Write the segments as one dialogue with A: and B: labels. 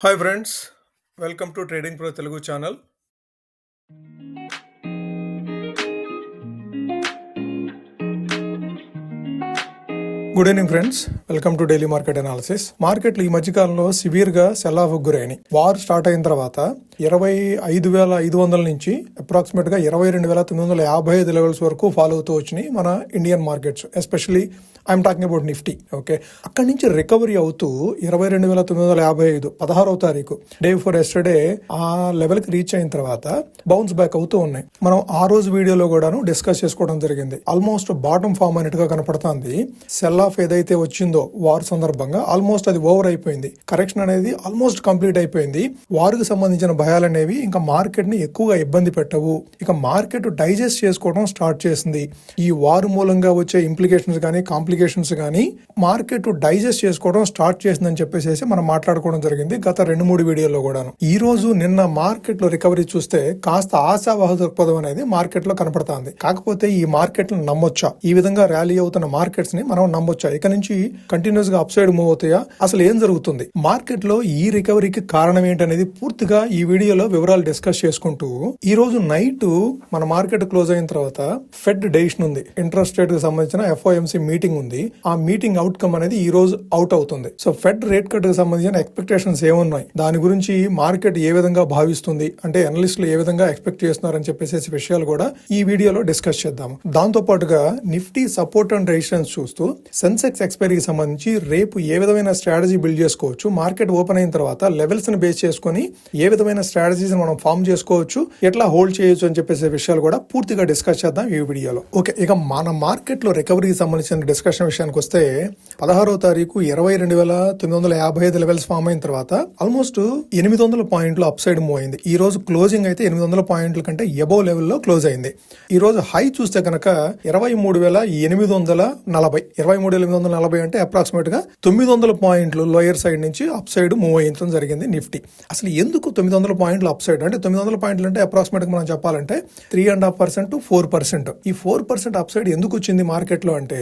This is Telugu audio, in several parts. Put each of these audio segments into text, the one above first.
A: Hi friends, welcome to trading pro Telugu channel. Good evening friends, welcome to daily market analysis. మార్కెట్లు ఈ మధ్యకాలంలో సివియర్ గా సెల్ ఆఫ్ గురైనాయి. వార్ స్టార్ట్ అయిన తర్వాత 25,500 నుంచి అప్రాక్సిమేట్ గా 22,955 లెవెల్స్ వరకు ఫాలో అవుతూ వచ్చినాయి మన Indian markets, especially I'm talking about Nifty. Okay, అక్కడి నుంచి రికవరీ అవుతూ 22,955 16వ తారీఖు డే బిఫోర్ ఎస్టర్డే ఆ లెవెల్ కి రీచ్ అయిన తర్వాత బౌన్స్ బ్యాక్ అవుతూ ఉన్నాయి. మనం ఆ రోజు వీడియోలో కూడాను డిస్కస్ చేసుకోవడం జరిగింది. ఆల్మోస్ట్ బాటమ్ ఫామ్ అయినట్టుగా కనపడుతుంది. సెల్ ఆఫ్ ఏదైతే వచ్చిందో వార్ సందర్భంగా ఆల్మోస్ట్ అది ఓవర్ అయిపోయింది. కరెక్షన్ అనేది ఆల్మోస్ట్ కంప్లీట్ అయిపోయింది. వార్కు సంబంధించిన భయాలు అనేవి ఇంకా మార్కెట్ ని ఎక్కువగా ఇబ్బంది పెట్టవు. ఇక మార్కెట్ డైజెస్ట్ చేసుకోవడం స్టార్ట్ చేసింది. ఈ వార్ మూలంగా వచ్చే ఇంప్లికేషన్స్ కానీ కాంప్లికేషన్స్ కానీ మార్కెట్ డైజెస్ట్ చేసుకోవడం స్టార్ట్ చేసిందని చెప్పేసి మనం మాట్లాడుకోవడం జరిగింది గత 2-3 వీడియోల్లో కూడాను. ఈ రోజు నిన్న మార్కెట్ లో రికవరీ చూస్తే కాస్త ఆశావాహ దృక్పథం అనేది మార్కెట్ లో కనపడుతుంది. కాకపోతే ఈ మార్కెట్ నమ్మొచ్చా? ఈ విధంగా ర్యాలీ అవుతున్న మార్కెట్స్ ని మనం నమ్మొచ్చా? ఇక నుంచి కంటిన్యూస్ గా అప్ సైడ్ మూవ్ అవుతాయా? అసలు ఏం జరుగుతుంది మార్కెట్ లో? ఈ రికవరీకి కారణం ఏంటనేది పూర్తిగా ఈ వీడియోలో వివరాలు డిస్కస్ చేసుకుంటూ, ఈ రోజు నైట్ మన మార్కెట్ క్లోజ్ అయిన తర్వాత ఫెడ్ డెసిషన్ ఉంది. ఇంట్రెస్ట్ రేట్ కి సంబంధించిన FOMC మీటింగ్ ఉంది. ఆ మీటింగ్ అవుట్కమ్ అనేది ఈ రోజు అవుట్ అవుతుంది. సో ఫెడ్ రేట్ కట్ కి సంబంధించిన ఎక్స్పెక్టేషన్స్ ఏమున్నాయి, దాని గురించి మార్కెట్ ఏ విధంగా భావిస్తుంది, అంటే అనలిస్టులు ఏ విధంగా ఎక్స్పెక్ట్ చేస్తున్నారని చెప్పేసి విషయాలు కూడా ఈ వీడియోలో డిస్కస్ చేద్దాము. దాంతో పాటుగా నిఫ్టీ సపోర్ట్ అండ్ రెసిస్టెన్స్ చూస్తూ సెన్సెక్స్ ఎక్స్పైరీకి సంబంధించి రేపు ఏ విధమైన స్ట్రాటజీ బిల్డ్ చేసుకోవచ్చు, మార్కెట్ ఓపెన్ అయిన తర్వాత లెవెల్స్ ని బేస్ చేసుకుని ఏ విధమైన స్ట్రాటజీస్ మనం ఫామ్ చేసుకోవచ్చు, ఎట్లా హోల్డ్ చేయొచ్చు అని చెప్పేసి విషయాలు కూడా పూర్తిగా డిస్కస్ చేద్దాం ఈ వీడియోలో. ఓకే, ఇక మన మార్కెట్ లో రికవరీకి సంబంధించిన డిస్కషన్ విషయానికి వస్తే 16వ తారీఖు 22,955 లెవెల్స్ ఫామ్ అయిన తర్వాత ఆల్మోస్ట్ 800 పాయింట్లు అప్ సైడ్ మూవ్ అయింది. ఈ రోజు క్లోజింగ్ అయితే 800 పాయింట్ల కంటే ఎబోవ్ లెవెల్లో క్లోజ్ అయింది. ఈ రోజు హై చూస్తే కనుక 23,840 23,840 అంటే అప్రాక్సిమేట్ గా 900 పాయింట్లు లోయర్ సైడ్ నుంచి అప్ సైడ్ మూవ్ అయ్యడం జరిగింది నిఫ్టీ. అసలు ఎందుకు 900 పాయింట్లు అప్ సైడ్? అంటే 900 పాయింట్లు అంటే అప్రాక్సిమేట్ గా మనం చెప్పాలంటే 3.5% to 4%. ఈ 4% అప్ సైడ్ ఎందుకు వచ్చింది మార్కెట్ లో అంటే,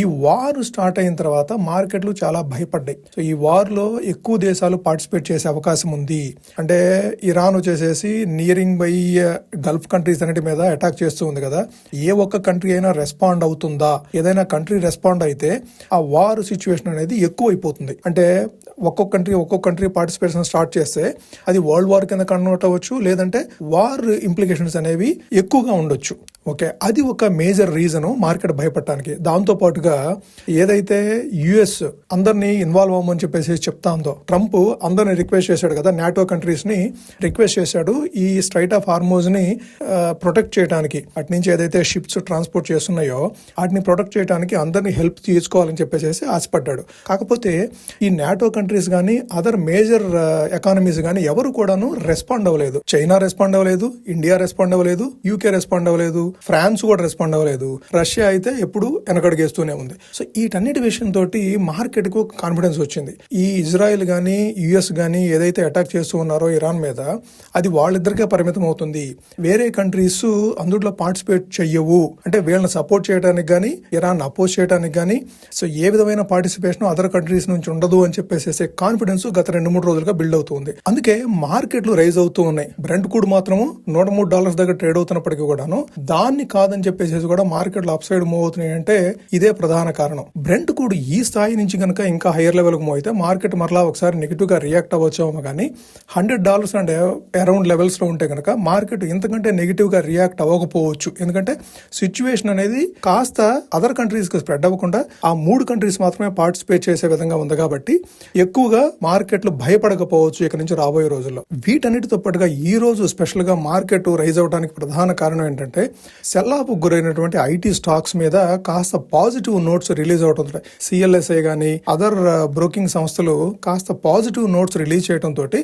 A: ఈ వార్ స్టార్ట్ అయిన తర్వాత మార్కెట్లు చాలా భయపడ్డాయి. సో ఈ వార్ లో ఎక్కువ దేశాలు పార్టిసిపేట్ చేసే అవకాశం ఉంది. అంటే ఇరాన్ వచ్చేసేసి నియరింగ్ బై గల్ఫ్ కంట్రీస్ అన్నిటి మీద అటాక్ చేస్తూ ఉంది కదా. ఏ ఒక్క కంట్రీ అయినా రెస్పాండ్ అవుతుందా? ఏదైనా కంట్రీ రెస్పాండ్ అయితే ఆ వార్ సిచ్యువేషన్ అనేది ఎక్కువ అయిపోతుంది. అంటే ఒక్కొక్క కంట్రీ పార్టిసిపేషన్ స్టార్ట్ చేస్తే అది వరల్డ్ వార్ కింద కన్వర్ట్ అవ్వచ్చు, లేదంటే వార్ ఇంప్లికేషన్స్ అనేవి ఎక్కువగా ఉండొచ్చు. ఓకే, అది ఒక మేజర్ రీజన్ మార్కెట్ భయపడటానికి. దాంతో పాటుగా ఏదైతే యుఎస్ అందరినీ ఇన్వాల్వ్ అవ్వమని చెప్పేసి చెప్తా ఉందో, ట్రంప్ అందరిని రిక్వెస్ట్ చేశాడు కదా, నాటో కంట్రీస్ ని రిక్వెస్ట్ చేశాడు ఈ స్ట్రైట్ ఆఫ్ హార్మోజ్ ని ప్రొటెక్ట్ చేయడానికి. అటు నుంచి ఏదైతే షిప్స్ ట్రాన్స్పోర్ట్ చేస్తున్నాయో వాటిని ప్రొటెక్ట్ చేయడానికి అందరినీ హెల్ప్ తీసుకోవాలని చెప్పేసి ఆశపడ్డాడు. కాకపోతే ఈ నాటో కంట్రీస్ కానీ అదర్ మేజర్ ఎకానమీస్ కానీ ఎవరు కూడాను రెస్పాండ్ అవ్వలేదు. చైనా రెస్పాండ్ అవ్వలేదు, ఇండియా రెస్పాండ్ అవ్వలేదు, యూకే రెస్పాండ్ అవ్వలేదు, ఫ్రాన్స్ కూడా రెస్పాండ్ అవ్వలేదు, రష్యా అయితే ఎప్పుడు వెనకడుగేస్తూనే ఉంది. సో వీటన్నిటి విషయంతో మార్కెట్ కు కాన్ఫిడెన్స్ వచ్చింది. ఈ ఇజ్రాయెల్ గానీ యుఎస్ గానీ ఏదైతే అటాక్ చేస్తూ ఉన్నారో ఇరాన్ మీద, అది వాళ్ళిద్దరికే పరిమితం అవుతుంది. వేరే కంట్రీస్ అందులో పార్టిసిపేట్ చెయ్యవు. అంటే వీళ్ళని సపోర్ట్ చేయడానికి కానీ ఇరాన్ అపోజ్ చేయడానికి కానీ సో ఏ విధమైన పార్టిసిపేషన్ అదర్ కంట్రీస్ నుంచి ఉండదు అని చెప్పేసి కాన్ఫిడెన్స్ గత 2-3 రోజులుగా బిల్డ్ అవుతుంది. అందుకే మార్కెట్లు రైజ్ అవుతూ ఉన్నాయి. బ్రెంట్ క్రూడ్ మాత్రము $103 దగ్గర ట్రేడ్ అవుతున్నప్పటికీ కూడాను దాన్ని కాదని చెప్పేసి కూడా మార్కెట్లు అప్ సైడ్ మూవ్ అవుతున్నాయి. అంటే ఇదే ప్రధాన కారణం. బ్రెంట్ క్రూడ్ ఈ స్థాయి నుంచి కనుక ఇంకా హైయర్ లెవెల్ కు మూవ్ అయితే మార్కెట్ మరలా ఒకసారి నెగిటివ్ గా రియాక్ట్ అవ్వచ్చేమో, కానీ $100 అండ్ అరౌండ్ లెవెల్స్ లో ఉంటే కనుక మార్కెట్ ఇంతకంటే నెగిటివ్ గా రియాక్ట్ అవ్వకపోవచ్చు. ఎందుకంటే సిచ్యువేషన్ అనేది కాస్త అదర్ కంట్రీస్ కి స్ప్రెడ్ అవ్వకుండా ఆ 3 కంట్రీస్ మాత్రమే పార్టిసిపేట్ చేసే విధంగా ఉంది కాబట్టి ఎక్కువగా మార్కెట్లు భయపడకపోవచ్చు ఇక నుంచి రాబోయే రోజుల్లో. వీటన్నిటితో పాటుగా ఈ రోజు స్పెషల్ గా మార్కెట్ రైజ్ అవడానికి ప్రధాన కారణం ఏంటంటే, సెల్ ఆఫ్ గురైనటువంటి ఐటీ స్టాక్స్ మీద కాస్త పాజిటివ్ నోట్స్ రిలీజ్ అవుతుంది. CLSI గానీ అదర్ బ్రోకింగ్ సంస్థలు కాస్త పాజిటివ్ నోట్స్ రిలీజ్ చేయడం తోటి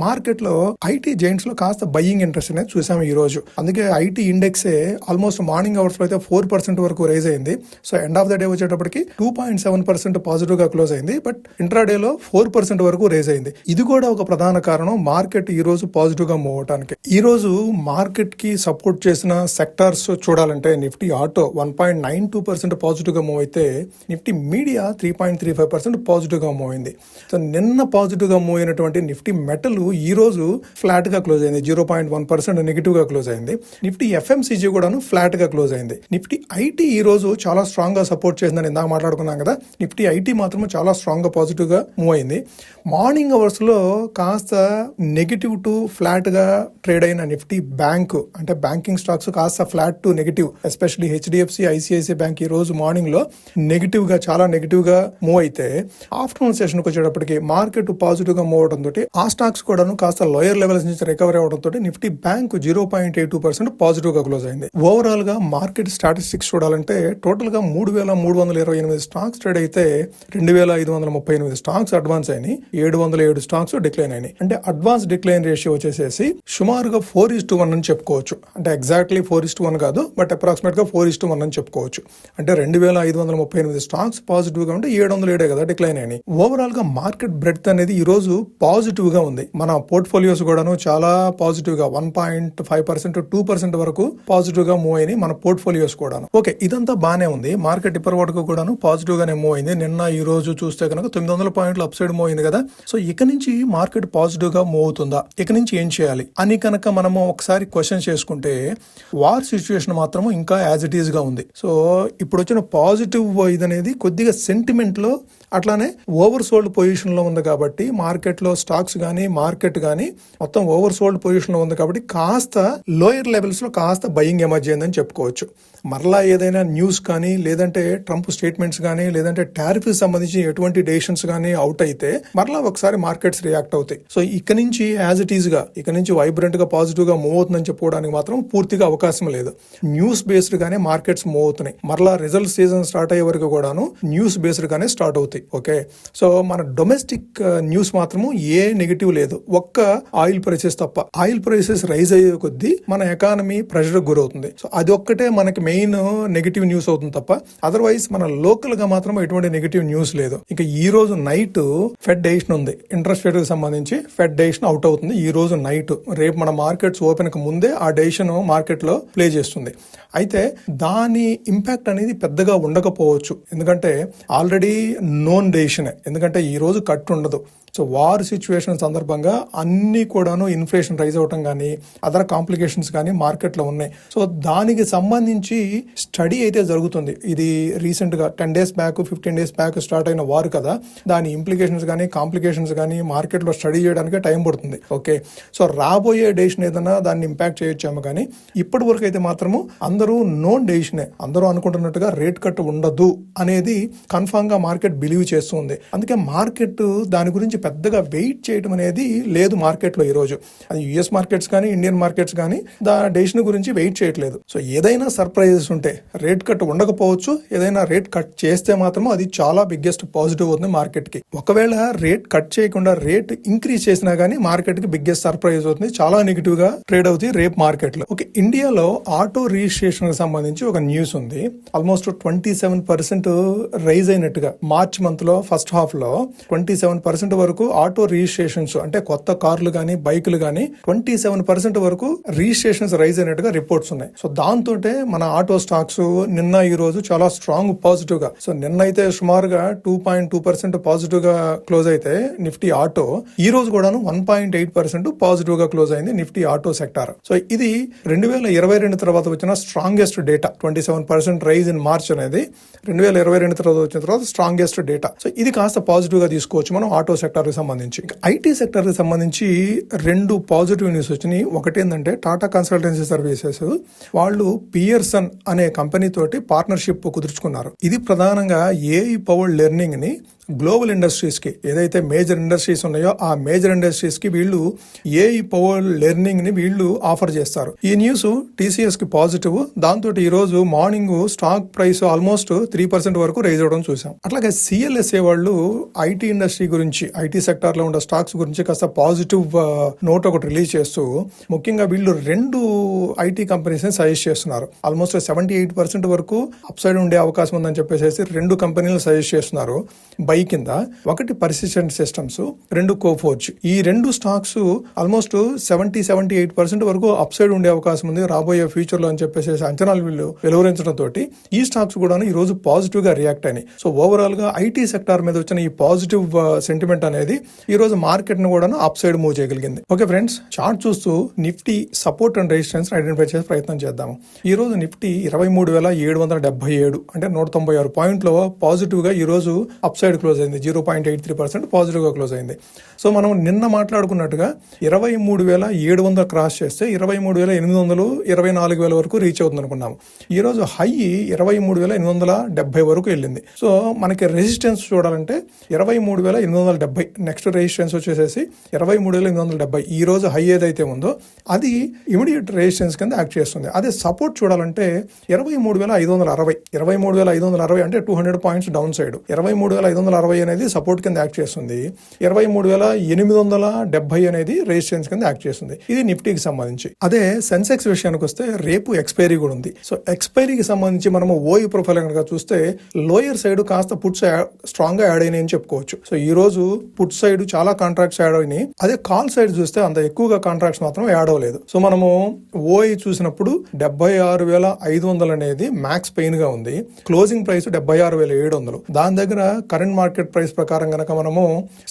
A: మార్కెట్ లో ఐటీ జైంట్స్ లో కాస్త బయ్యింగ్ ఇంట్రెస్ట్ అనేది చూసాము ఈ రోజు. అందుకే IT index almost morning hours లో అయితే 4% వరకు రైజ్ అయింది. So end of the day వచ్చేటప్పటికి 2.7% పాజిటివ్ గా క్లోజ్ అయింది. బట్ ఇంట్రాడే లో 4% వరకు రైజ్ అయింది. ఇది కూడా ఒక ప్రధాన కారణం మార్కెట్ మార్కెట్ ఈ రోజు పాజిటివ్ గా మూవ్ అవడానికి. ఈ రోజు మార్కెట్ కి సపోర్ట్ చేసిన సెక్టార్స్ చూడాలంటే నిఫ్టీ ఆటో 1.92% పాజిటివ్ గా మూవ్ అయితే నిఫ్టీ మీడియా 3.35% పాజిటివ్ గా మూవ్ అయింది. సో నిన్న పాజిటివ్ గా మూవ్ అయినటువంటి నిఫ్టీ మెటల్ ఈ రోజు ఫ్లాట్ గా క్లోజ్ అయింది, 0.1% నెగిటివ్ గా క్లోజ్ అయింది. నిఫ్టీ ఎఫ్ఎంసీజీ కూడాను ఫ్లాట్ గా క్లోజ్ అయింది. నిఫ్టీ ఐటీ ఈ రోజు చాలా స్ట్రాంగ్ గా సపోర్ట్ చేసిందని ఇందాక మాట్లాడుకున్నాం కదా, నిఫ్టీ ఐటీ మాత్రం చాలా స్ట్రాంగ్ గా పాజిటివ్ గా మూవ్ అయింది. మార్నింగ్ అవర్స్ లో కాస్త నెగిటివ్ టు ఫ్లాట్ గా ట్రేడ్ అయిన నిఫ్టీ బ్యాంక్ అంటే బ్యాంకింగ్ స్టాక్స్ కాస్త flat to negative, especially HDFC, ICICI bank ఈ రోజు మార్నింగ్ లో నెగిటివ్ గా చాలా నెగిటివ్ గా మూవ్ అయితే ఆఫ్టర్నూన్ సెషన్ కి వచ్చేటప్పటికి మార్కెట్ పాజిటివ్ గా మూవ్ అవడంతో ఆ స్టాక్స్ కూడాను కాస్త లోయర్ లెవెల్స్ నుంచి రికవరీ అవడంతో నిఫ్టీ బ్యాంక్ 0.82% పాజిటివ్ గా క్లోజ్ అయింది. ఓవరాల్ గా మార్కెట్ స్టాటిస్టిక్స్ చూడాలంటే టోటల్ గా 3,328 స్టాక్స్ ట్రేడ్ అయితే 2,538 స్టాక్స్ అడ్వాన్స్ అయినాయి, 707 స్టాక్స్ డిక్లైన్ అయినాయి. అంటే అడ్వాన్స్ డిక్లైన్ రేషియో వచ్చేసేసి సుమారుగా 4:1 అని చెప్పుకోవచ్చు. అంటే ఎగ్జాక్ట్లీ 4:1 కాదు, బట్ అప్రాక్సిమేట్ గా 4:1 అని చెప్పుకోవచ్చు. అంటే 2,538 స్టాక్స్ పాజిటివ్ గా ఉంటే 707 కదా డిక్లైన్ అయినాయి. ఓవరాల్ గా మార్కెట్ బ్రెడ్త్ అనేది ఈ రోజు పాజిటివ్ గా ఉంది. మన పోర్ట్ఫోలియోస్ కూడాను చాలా పాజిటివ్ గా 1.5% 2% వరకు పాజిటివ్ గా మూవ్ అయినాయి మన పోర్ట్ఫోలియోస్ కూడాను. ఓకే, ఇదంతా బానే ఉంది. మార్కెట్ ఇప్పటి వరకు కూడాను పాజిటివ్ గానే మూవ్ అయింది. నిన్న ఈ రోజు చూస్తే కనుక 900 పాయింట్లు అప్ సైడ్ మూవ్ అయింది కదా. సో ఇక నుంచి మార్కెట్ పాజిటివ్ గా మూవ్ అవుతుందా, ఇక నుంచి ఏం చేయాలి అని కనుక మనము ఒకసారి క్వశ్చన్ చేసుకుంటే వార్ సిచ్యువేషన్ మాత్రం ఇంకా యాజ్ ఇట్ ఈస్ గా ఉంది. సో ఇప్పుడు వచ్చిన పాజిటివ్ ఇదనేది కొద్దిగా సెంటిమెంట్ లో అట్లానే ఓవర్ సోల్డ్ పొజిషన్ లో ఉంది కాబట్టి మార్కెట్ లో స్టాక్స్ గానీ మార్కెట్ గానీ మొత్తం ఓవర్ సోల్డ్ పొజిషన్ లో ఉంది కాబట్టి కాస్త లోయర్ లెవెల్స్ లో కాస్త బయింగ్ ఎమర్జ్ అయిందని చెప్పుకోవచ్చు. మరలా ఏదైనా న్యూస్ కానీ లేదంటే ట్రంప్ స్టేట్మెంట్స్ కానీ లేదంటే టారిఫ్ సంబంధించి ఎటువంటి డెసిషన్స్ కానీ అవుట్ అయితే మరలా ఒకసారి మార్కెట్స్ రియాక్ట్ అవుతాయి. సో ఇక నుంచి యాజ్ ఇట్ ఈస్ గా ఇక నుంచి వైబ్రెంట్ గా పాజిటివ్ గా మూవ్ అవుతుందని చెప్పుకోవడానికి మాత్రం పూర్తిగా అవకాశం లేదు. న్యూస్ బేస్డ్ గానే మార్కెట్స్ మూవ్ అవుతున్నాయి. మరలా రిజల్ట్ సీజన్ స్టార్ట్ అయ్యే వరకు కూడాను న్యూస్ బేస్డ్ గానే స్టార్ట్ అవుతాయి. ఓకే, సో మన డొమెస్టిక్ న్యూస్ మాత్రము ఏ నెగిటివ్ లేదు, ఒక్క ఆయిల్ ప్రైసెస్ తప్ప. ఆయిల్ ప్రైసెస్ రైజ్ అయ్యే కొద్దీ మన ఎకానమీ ప్రెషర్ గురవుతుంది. సో అది ఒక్కటే మనకి మెయిన్ నెగిటివ్ న్యూస్ అవుతుంది తప్ప అదర్వైజ్ మన లోకల్ గా మాత్రం ఎటువంటి నెగిటివ్ న్యూస్ లేదు. ఇక ఈ రోజు నైట్ ఫెడ్ డెసిషన్ ఉంది, ఇంట్రెస్ట్ రేట్ కి సంబంధించి ఫెడ్ డెసిషన్ అవుట్ అవుతుంది ఈ రోజు నైట్. రేపు మన మార్కెట్స్ ఓపెన్ కి ముందే ఆ డెసిషన్ మార్కెట్ లో ప్లే చేస్తుంది. అయితే దాని ఇంపాక్ట్ అనేది పెద్దగా ఉండకపోవచ్చు, ఎందుకంటే ఆల్రెడీ నోన్ డెసిషనే. ఎందుకంటే ఈ రోజు కట్ ఉండదు. సో వార్ సిచ్యువేషన్ సందర్భంగా అన్ని కూడాను ఇన్ఫ్లేషన్ రైజ్ అవటం కానీ అదర్ కాంప్లికేషన్స్ కానీ మార్కెట్లో ఉన్నాయి. సో దానికి సంబంధించి స్టడీ అయితే జరుగుతుంది. ఇది రీసెంట్ గా 10 days back 15 days back start అయిన వార్ కదా, దాని ఇంప్లికేషన్స్ కానీ కాంప్లికేషన్స్ కానీ మార్కెట్లో స్టడీ చేయడానికి టైం పడుతుంది. ఓకే, సో రాబోయే డెసిషన్ ఏదైనా దాన్ని ఇంపాక్ట్ చేయొచ్చాము, కానీ ఇప్పటి వరకు అయితే మాత్రము అందరూ నోన్ డెసిషనే. అందరూ అనుకుంటున్నట్టుగా రేట్ కట్ ఉండదు అనేది కన్ఫామ్ గా మార్కెట్ బిలీవ్ చేస్తుంది. అందుకే మార్కెట్ దాని గురించి పెద్దగా వెయిట్ చేయడం అనేది లేదు మార్కెట్లో ఈ రోజు. అది యుఎస్ మార్కెట్స్ కానీ ఇండియన్ మార్కెట్స్ కానీ డెసిషన్ గురించి వెయిట్ చేయట్లేదు. సో ఏదైనా సర్ప్రైజెస్ ఉంటే రేట్ కట్ ఉండకపోవచ్చు, ఏదైనా రేట్ కట్ చేస్తే మాత్రం అది చాలా బిగ్గెస్ట్ పాజిటివ్ అవుతుంది మార్కెట్ కి. ఒకవేళ రేట్ కట్ చేయకుండా రేట్ ఇంక్రీజ్ చేసినా గానీ మార్కెట్ కి బిగ్గెస్ట్ సర్ప్రైజ్ అవుతుంది, చాలా నెగిటివ్ గా ట్రేడ్ అవుతుంది రేపు మార్కెట్ లో. ఓకే, ఇండియాలో ఆటో రిజిస్ట్రేషన్ కి సంబంధించి ఒక న్యూస్ ఉంది. ఆల్మోస్ట్ 27% రైజ్ అయినట్టుగా మార్చ్ మంత్ లో ఫస్ట్ హాఫ్ లో 27% వరకు ఆటో రిజిస్ట్రేషన్స్ అంటే కొత్త కార్లు గానీ బైకులు గానీ 27% వరకు రిజిస్ట్రేషన్స్ రైజ్ అయినట్టుగా రిపోర్ట్స్ ఉన్నాయి. సో దాంతో మన ఆటో స్టాక్స్ నిన్న ఈ రోజు చాలా స్ట్రాంగ్ పాజిటివ్ గా, సో నిన్న అయితే సుమారుగా 2.2% పాజిటివ్ గా క్లోజ్ అయితే నిఫ్టీ ఆటో ఈ రోజు కూడాను 1.8% పాజిటివ్ గా క్లోజ్ అయింది నిఫ్టీ ఆటో సెక్టార్. సో ఇది 2022 తర్వాత వచ్చిన strongest data. 27% rise in March అనేది 2022 తర్వాత వచ్చిన తర్వాత స్ట్రాంగెస్ట్ డేటా. సో ఇది కాస్త పాజిటివ్ గా తీసుకోవచ్చు మనం ఆటో సెక్టార్ కి సంబంధించి. ఐటీ సెక్టార్ కి సంబంధించి 2 పాజిటివ్ న్యూస్ వచ్చినాయి. ఒకటి ఏంటంటే టాటా కన్సల్టెన్సీ సర్వీసెస్ వాళ్ళు పియర్సన్ అనే కంపెనీ తోటి పార్ట్నర్షిప్ కుదుర్చుకున్నారు. ఇది ప్రధానంగా ఏఐ పవర్డ్ లెర్నింగ్ ని గ్లోబల్ ఇండస్ట్రీస్ కి, ఏదైతే మేజర్ ఇండస్ట్రీస్ ఉన్నాయో ఆ మేజర్ ఇండస్ట్రీస్ కి వీళ్ళు ఏఐ పవర్ లెర్నింగ్ ని వీళ్ళు ఆఫర్ చేస్తారు. ఈ న్యూస్ టీసీఎస్ కి పాజిటివ్. దాంతో ఈ రోజు మార్నింగ్ స్టాక్ ప్రైస్ ఆల్మోస్ట్ 3% వరకు రైజ్ అవడం చూసాం. అట్లాగే సిఎల్ఎస్ఏ వాళ్ళు ఐటీ ఇండస్ట్రీ గురించి, ఐటీ సెక్టార్ లో ఉన్న స్టాక్స్ గురించి కాస్త పాజిటివ్ నోట్ ఒకటి రిలీజ్ చేస్తూ ముఖ్యంగా వీళ్ళు 2 ఐటీ కంపెనీస్ ని సజెస్ట్ చేస్తున్నారు. ఆల్మోస్ట్ 78% వరకు అప్ సైడ్ ఉండే అవకాశం ఉందని చెప్పేసి 2 కంపెనీలు సజెస్ట్ చేస్తున్నారు. బై కింద, ఒకటి పర్సిస్టెంట్ సిస్టమ్స్, రెండు కోఫోర్జ్. ఈ రెండు స్టాక్స్ ఆల్మోస్ట్ 70-78% వరకు అప్ సైడ్ ఉండే అవకాశం ఉంది రాబోయే ఫ్యూచర్ లో అని చెప్పేసి అంచనాలు వీళ్ళు వెలువరించడం తోటి ఈ స్టాక్స్ కూడా ఈ రోజు పాజిటివ్ గా రియాక్ట్ అయినాయి. సో ఓవరాల్ గా ఐటీ సెక్టార్ మీద వచ్చిన ఈ పాజిటివ్ సెంటిమెంట్ అనేది ఈ రోజు మార్కెట్ ను కూడా అప్ సైడ్ మూవ్ చేయగలిగింది. ఓకే ఫ్రెండ్స్, చార్ట్ చూస్తూ Nifty support and resistance identify చేసే ప్రయత్నం చేద్దాము. ఈ రోజు నిఫ్టీ 23,777 అంటే 196 పాయింట్లో పాజిటివ్ గా ఈ రోజు అప్ సైడ్ క్లోజ్ అయింది. 0.83% పాజిటివ్ గా క్లోజ్ అయింది. సో మనం నిన్న మాట్లాడుకున్నట్టుగా 23,700 క్రాస్ చేస్తే 23,800, 24,000 వరకు రీచ్ అవుతుంది అనుకున్నాము. ఈ రోజు హై 23,870 వరకు వెళ్ళింది. సో మనకి రెసిస్టెన్స్ చూడాలంటే 23,870, నెక్స్ట్ రెసిస్టెన్స్ వచ్చేసేసి 23,870. ఈ రోజు హై ఏదైతే ఉందో అది ఇమీడియట్ రెసిస్టెన్స్ కింద యాక్ట్ చేస్తుంది. అదే సపోర్ట్ చూడాలంటే 23,560, 23,560 అంటే 200 పాయింట్స్ డౌన్ సైడ్. 23,560 అనేది సపోర్ట్ కింద యాక్ట్ చేస్తుంది. 23,870 అనేది రెసిస్టెన్స్ కింద యాక్ట్ చేస్తుంది. ఇది నిఫ్టీకి సంబంధించి. అదే సెన్సెక్స్ విషయానికి వస్తే రేపు ఎక్స్పైరీ కూడా ఉంది. సో ఎక్స్పైరీకి సంబంధించి మనము ఓఈ ప్రొఫైల్ కనుక చూస్తే లోయర్ సైడ్ కాస్త పుట్స్ స్ట్రాంగ్ గా యాడ్ అయినాయి అని చెప్పుకోవచ్చు. సో ఈ రోజు పుట్ సైడ్ చాలా కాంట్రాక్ట్స్ యాడ్ అయినాయి. అదే కాల్ సైడ్ చూస్తే అంత ఎక్కువగా కాంట్రాక్ట్స్ మాత్రం యాడ్ అవ్వలేదు. సో మనము ఓఈ చూసినప్పుడు 76,500 అనేది మ్యాక్స్ పెయిన్ గా ఉంది. Closing price 76,700. దాని దగ్గర కరెంట్ మార్కెట్ ప్రైస్ ప్రకారం కనుక మనము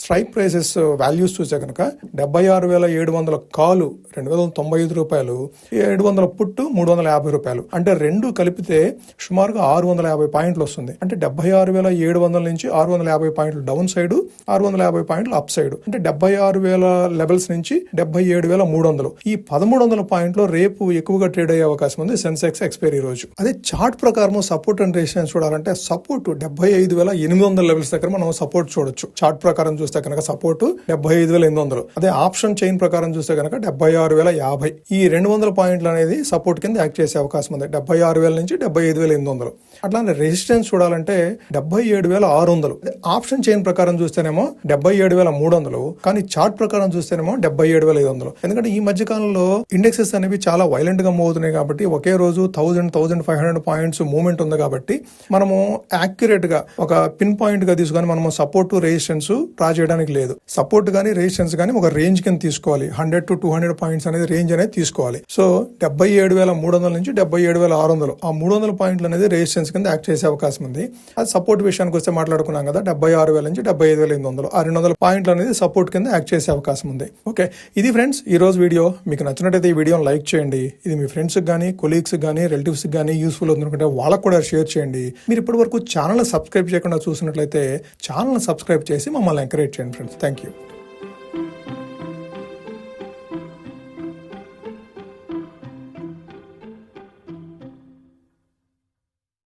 A: స్ట్రైక్ ప్రైసెస్ వాల్యూస్ చూసే కనుక 76,700 కాలు ₹2,095, 700 పుట్టు ₹350. అంటే రెండు కలిపితే సుమారుగా 650 పాయింట్లు వస్తుంది. అంటే 76,700 నుంచి 650 పాయింట్లు డౌన్ సైడ్, 650 పాయింట్లు అప్ సైడ్. అంటే 76,000 లెవెల్స్ నుంచి 77,300. ఈ 1,300 పాయింట్లు రేపు ఎక్కువగా ట్రేడ్ అయ్యే అవకాశం ఉంది సెన్సెక్స్ ఎక్స్పైరీ రోజు. అదే చార్ట్ ప్రకారం సపోర్ట్ అండ్ రెసిస్టెన్స్ చూడాలంటే సపోర్ట్ 75,800 లెవెల్స్ దగ్గర మనం సపోర్ట్ చూడొచ్చు. చార్ట్ ప్రకారం చూస్తే కనుక సపోర్ట్ 75,800. అదే ఆప్షన్ చైన్ ప్రకారం చూస్తే కనుక 76,050. ఈ 200 పాయింట్లు అనేది సపోర్ట్ కింద యాక్ట్ చేసే అవకాశం ఉంది. 76,000 నుంచి 75,800. అట్లానే రెసిస్టెన్స్ చూడాలంటే 77,600. ఆప్షన్ చైన్ ప్రకారం చూస్తేనేమో 77,300. కానీ చార్ట్ ప్రకారం చూస్తేనేమో 77,500. ఎందుకంటే ఈ మధ్య కాలంలో ఇండెక్సెస్ అనేవి చాలా వైలెంట్ గా మూవ్ అవుతున్నాయి కాబట్టి ఒకే రోజు 1,500 పాయింట్స్ మూవ్మెంట్ ఉంది కాబట్టి మనము యాక్యురేట్ గా ఒక పిన్ పాయింట్ గా తీసుకొని మనము సపోర్ట్ రెసిస్టెన్స్ డ్రా చేయడానికి లేదు. సపోర్ట్ గానీ రెసిస్టెన్స్ గానీ ఒక రేంజ్ కింద తీసుకోవాలి. 100 to 200 పాయింట్స్ అనేది రేంజ్ అనేది తీసుకోవాలి. సో 77,300 నుంచి 77,600 ఆ 300 పాయింట్లు అనేది రెసిస్టెన్స్ కింద యాక్ట్ చేసే అవకాశం ఉంది. అది సపోర్ట్ విషయానికి వస్తే మాట్లాడుకున్నాం కదా 76,000 నుంచి 75,800 ఆ 200 పాయింట్లు అనేది సపోర్ట్ కింద యాక్ట్ చేసే అవకాశం ఉంది. ఓకే, ఇది ఫ్రెండ్స్ ఈ రోజు వీడియో. మీకు నచ్చినట్టయితే ఈ వీడియోని లైక్ చేయండి. ఇది మీ ఫ్రెండ్స్ కానీ, కొలీగ్స్ కానీ, రిలేటివ్స్ కానీ యూస్ఫుల్ అవుతుందంటే వాళ్ళకు కూడా షేర్ చేయండి. మీరు ఇప్పటి వరకు ఛానల్ సబ్స్క్రైబ్ చేయకుండా చూసినట్లయితే ఛానల్ సబ్స్క్రైబ్ చేసి మమ్మల్ని ఎంకరేజ్ చేయండి ఫ్రెండ్స్. Thank you.